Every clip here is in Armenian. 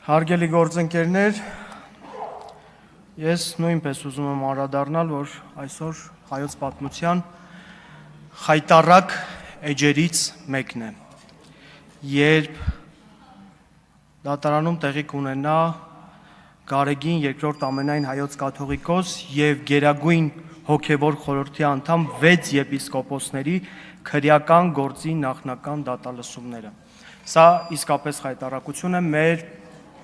Հարգելի գործընկերներ, ես նույնպես ուզում եմ անդրադառնալ, որ այսօր հայոց պատմության խայտառակ էջերից մեկն է, երբ դատարանում տեղի կունենա Գարեգին երկրորդ ամենայն հայոց կաթողիկոս եւ Գերագույն հոգևոր խորհրդի անդամ 6 եպիսկոպոսների քրեական գործի նախնական դատալսումները։ Սա իսկապես խայտառակություն է մեր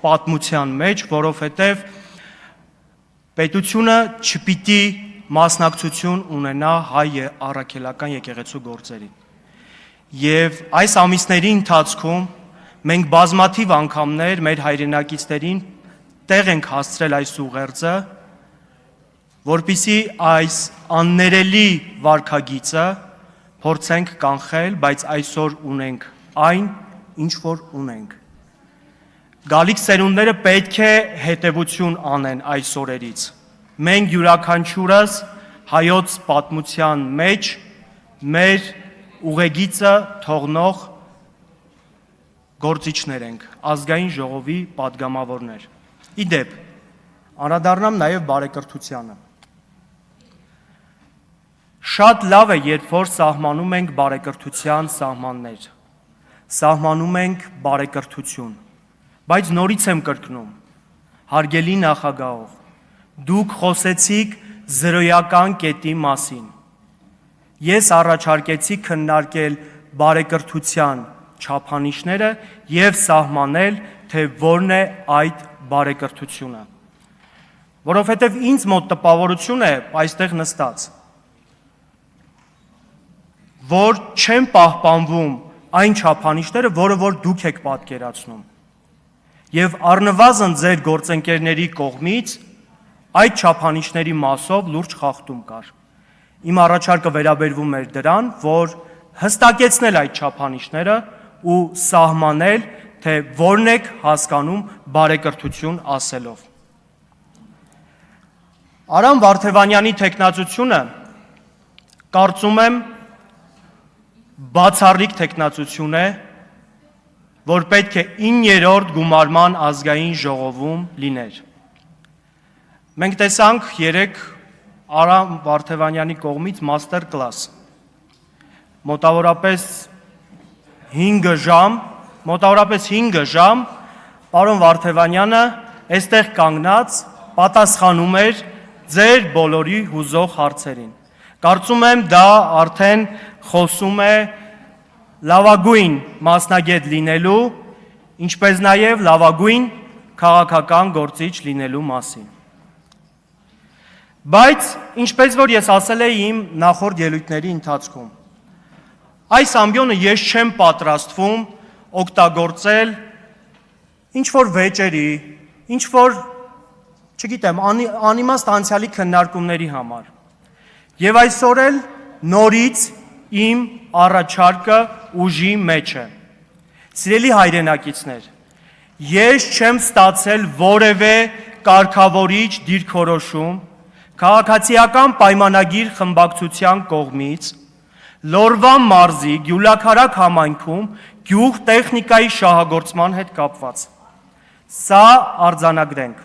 պատմության մեջ, որովհետև պետությունը չպիտի մասնակցություն ունենա հայ առաքելական եկեղեցու գործերին։ Եվ այս ամիսների ընթացքում մենք բազմաթիվ անգամներ մեր հայրենակիցներին տեղ ենք հասցրել այս ուղերձը, որպեսզի այս աններելի վարքագիծը փորձենք կանխել, բայց այսօր ունենք այն, ինչ որ ունենք։ Գալիք սերունդները պետք է հետևություն անեն այս օրերից։ Մենք յուրաքանչյուրս հայոց պատմության մեջ մեր ուղեգիծը թողնող գործիչներ ենք, ազգային ժողովի պատգամավորներ։ Իդեպ, անդրադառնամ նաև բարեկրթությանը։ Շատ լավ է, երբ որ սահմանում ենք բարեկրթության սահմաններ, սահմանում ենք բարեկրթություն, բայց նորից եմ կրկնում, հարգելի նախագահող, դուք խոսեցիք զրոյական կետի մասին։ Ես առաջարկեցի քննարկել բարեկրթության չափանիշները եւ սահմանել, թե որն է այդ բարեկրթությունը։ Որովհետեւ ինձ մոտ տպավորություն է այստեղ նստած, որ չեն պահպանվում այն չափանիշները, որը որ դուք եք պատկերացնում։ Եվ առնվազն ձեր գործընկերների կողմից այդ չափանիշների մասով լուրջ խախտում կար։ Իմ առաջարկը վերաբերվում էր դրան, որ հստակեցնել այդ չափանիշները ու սահմանել, թե որն եք հասկանում բարեկրթություն ասելով։ Արամ Վարդևանյանի թեկնածությունը, կարծում եմ, բացառիկ թեկնածություն է, որ պետք է 9-րդ գումարման ազգային ժողովում լիներ։ Մենք տեսանք երեկ Արամ Վարդևանյանի կողմից մաստեր կլաս, մոտավորապես 5 ժամ, պարոն Վարդևանյանը այստեղ կանգնած պատասխանում էր ձեր բոլորի հուզող հարցերին։ Կարծում եմ դա արդեն խոսում է լավագույն մասնագետ լինելու, ինչպես նաև լավագույն քաղաքական գործիչ լինելու մասին։ Բայց, ինչպես որ ես ասել էի իմ նախորդ ելույթների ընթացքում, այս ամբիոնը ես չեմ պատրաստվում օգտագործել ինչ-որ վեճերի, ինչ-որ, չգիտեմ, անիմաստ անցյալի քննարկումների համար։ Եվ այսօր էլ նորից իմ առաջարկը ուժի մեջ է։ Սիրելի հայրենակիցներ, ես չեմ ստացել որևէ կարգավորիչ դիրքորոշում քաղաքացիական պայմանագիր խմբակցության կողմից Լորվան մարզի Գյուլաքարակ համայնքում գյուղ տեխնիկայի շահագործման հետ կապված։ Սա արձանագրենք։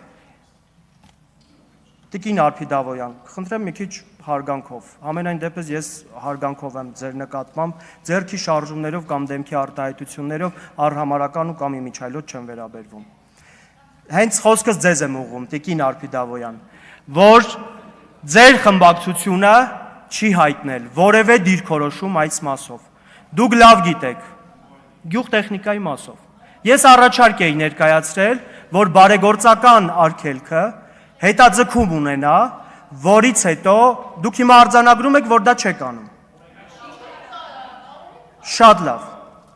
Տիկին Արփիդավոյան, խնդրեմ մի քիչ հարգանքով, ամենայն դեպս ես հարգանքով եմ ձեր նկատմամբ, ձեռքի շարժումներով կամ դեմքի արտահայտություններով առհամարական ու կամ իմիջայլոց չեմ վերաբերվում։ Հենց խոսքս ձեզ եմ ուղղում, Տիկին Արփիդավոյան, որ ձեր խմբակցությունը չի հայտնել որևէ դիրքորոշում այս մասով։ Դուք լավ գիտեք, գյուղ տեխնիկայի մասով։ Ես առաջարկ էի ներկայացրել, որ բարեգործական արգելքը հետաձգում ունենա, որից հետո դուք հիմա արձանագրում եք, որ դա չեք անում։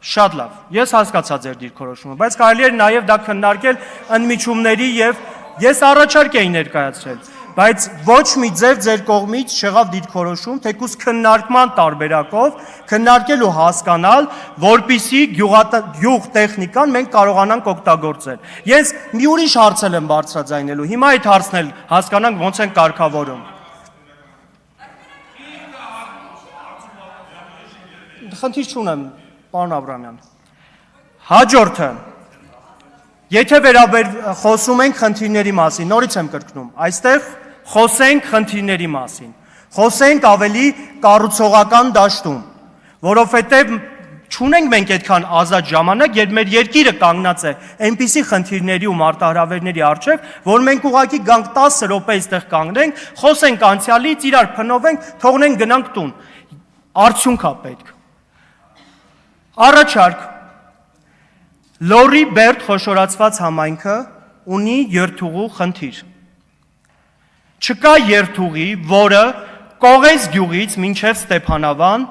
Շատ լավ, ես հասկացա ձեր դիրքորոշումը, բայց կարելի էր նաև դա քննարկել ընդմիջումների եւ ես առաջարկ էի ներկայացրել, բայց ոչ մի ձեր կողմից չեղավ դիրքորոշում, թեկուզ քննարկման տարբերակով քննարկել ու հասկանալ, որպիսի գյուղ տեխնիկան մենք կարողանանք օգտագործել։ Ես մի ուրիշ հարց եմ բարձրաձայնելու, հիմա այդ հարցն էլ հասկանանք ոնց են կարգավորում։ Խնդիր չունեմ, պարոն Աբրամյան։ Հաջորդը, Եթե խոսում ենք խնդիրների մասին, նորից եմ կրկնում, այստեղ խոսենք խնդիրների մասին, խոսենք ավելի կառուցողական դաշտում, որովհետև չունենք մենք այդքան ազատ ժամանակ, երբ մեր երկիրը կանգնած է այնպիսի խնդիրների ու մարտահրավերների առջև, որ մենք ուղղակի գանք 10 րոպե այստեղ կանգնենք, խոսենք անցյալից, իրար փնովենք, թողնենք գնանք տուն։ Արդյունք է պետք։ Առաջարկ Լորի Բերտ խոշորացված համայնքը ունի երթուղու խնդիր։ Չկա երթուղի, որը Կողես գյուղից մինչև Ստեփանավան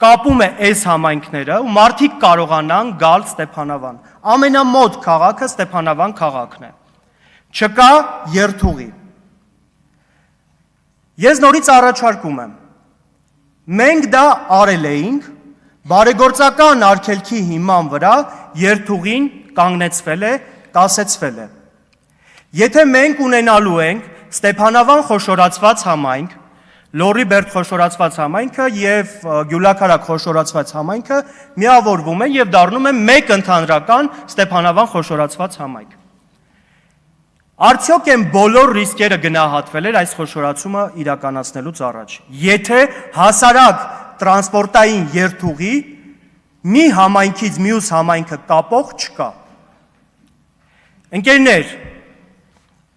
կապում է այս համայնքները ու մարդիկ կարողանան գալ Ստեփանավան։ Ամենամոտ քաղաքը Ստեփանավան քաղաքն է։ Չկա երթուղի։ Ես նորից առաջարկում եմ։ Մենք դա արել էինք, բարեգործական արգելքի հիման վրա երթուղին կանգնեցվել է, կասեցվել է։ Եթե մենք ունենալու ենք Ստեփանավան խոշորացված համայնք, Լորի Բերտ խոշորացված համայնքը եւ Գյուլաքարակ խոշորացված համայնքը միավորվում են եւ դառնում են մեկ ընդհանրական Ստեփանավան խոշորացված համայնք։ Արդյոք են բոլոր ռիսկերը գնահատվել էր այս խոշորացումը իրականացնելուց առաջ։ Եթե հասարակ տրանսպորտային երթուղի մի համայնքից մյուս համայնքը կապող չկա։ Ընկերներ,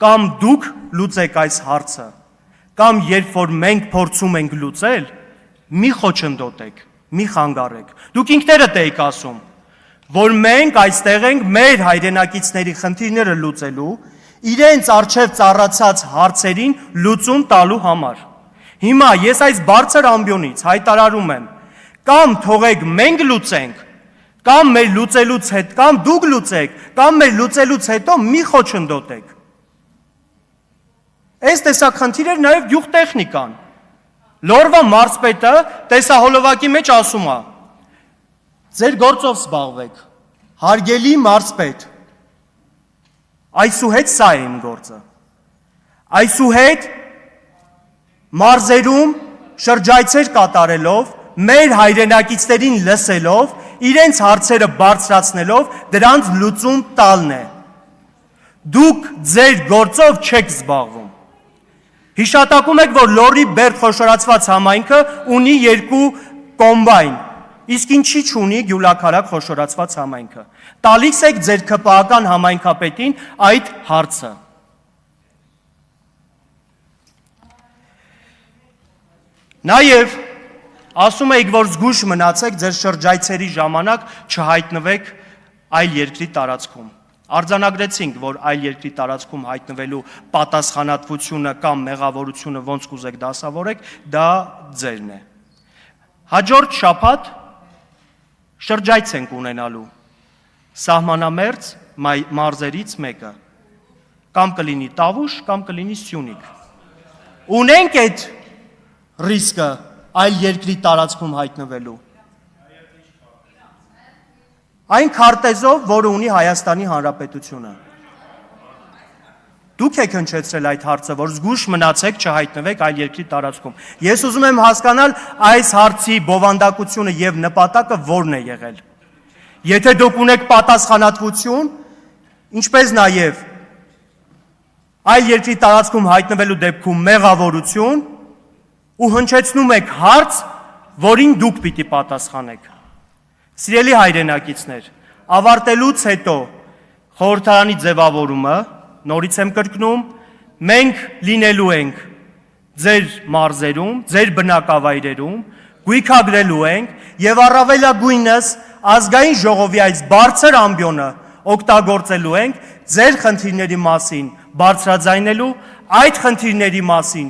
կամ դուք լուծեք այս հարցը, կամ երբ որ մենք փորձում ենք լուծել, մի խոչընդոտեք, մի խանգարեք։ Դուք ինքներդ եք ասում, որ մենք այստեղ ենք մեր հայրենակիցների խնդիրները լուծելու, իրենց առջև ծառացած հարցերին լուծում տալու համար։ Հիմա ես այս բարձր ամբիոնից հայտարարում եմ, կամ թողեք մենք լուծենք, կամ մեր լուծելուց հետո, կամ դուք լուծեք, կամ մեր լուծելուց հետո մի խոչընդոտեք։ Այս տեսակ խնդիրներ նաև գյուղտեխնիկան։ Լորվա մարզպետը տեսահոլովակի մեջ ասում է. ձեր գործով զբաղվեք, հարգելի մարզպետ։ Այսուհետ սա է իմ գործը։ Այսուհետ մարզերում շրջայցեր կատարելով, մեր հայրենակիցներին լսելով, իրենց հարցերը բարձրացնելով, դրանց լուծում տալն է։ Դուք ձեր գործով չեք զբաղվում։ Հիշատակում եք, որ Լորի Բերտ խոշորացված համայնքը ունի 2 կոմբայն, իսկ ինչի չունի Գյուլաքարակ խոշորացված համայնքը։ Տալիս եք ձեր ԿՊԱ-ական համայնքապետին այդ հարցը։ Նաև ասում եք, որ զգույշ մնացեք ձեր շրջայցերի ժամանակ չհայտնվեք այլ երկրի տարածքում։ Արձանագրեցինք, որ այլ երկրի տարածքում հայտնվելու պատասխանատվությունը կամ մեղավորությունը ոնց կուզեք դասավորեք, դա ձերն է։ Հաջորդ շաբաթ շրջայց ենք ունենալու սահմանամերձ մարզերից մեկը, կամ կլինի Տավուշ, կամ կլինի Սյունիք։ Ունենք այդ ռիսկը այլ երկրի տարածքում հայտնվելու։ Այն քարտեզով, որը ունի Հայաստանի Հանրապետությունը։ Դուք եք հնչեցրել այդ հարցը, որ զգույշ մնացեք չհայտնվեք այլ երկրի տարածքում։ Ես ուզում եմ հասկանալ այս հարցի բովանդակությունը եւ նպատակը որն է եղել։ Եթե դուք ունեք պատասխանատվություն, ինչպես նաեւ այլ երկրի տարածքում հայտնվելու դեպքում մեղավորություն, ու հնչեցնում եք հարց, որին դուք պիտի պատասխանեք։ Սիրելի հայրենակիցներ, ավարտելուց հետո խորհրդարանի ձևավորումը, նորից եմ կրկնում, մենք լինելու ենք ձեր մարզերում, ձեր բնակավայրերում, գույքագրելու ենք եւ առավելագույնս ազգային ժողովի այս բարձր ամբիոնը օգտագործելու ենք ձեր խնդիրների մասին բարձրաձայնելու, այդ խնդիրների մասին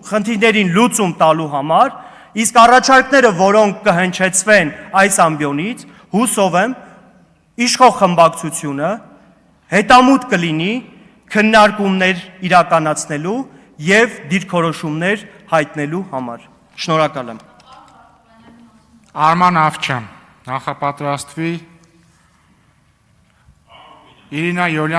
խնդիրներին լուծում տալու համար, իսկ առաջարկները, որոնք կհնչեցվեն այս ամբիոնից, հուսով եմ, իշխող խմբակցությունը հետամուտ կլինի քննարկումներ իրականացնելու եւ դիրքորոշումներ հայտնելու համար։ Շնորհակալ եմ։ Արման Ավչյան, նախապատրաստվի Իրինա Յոլյան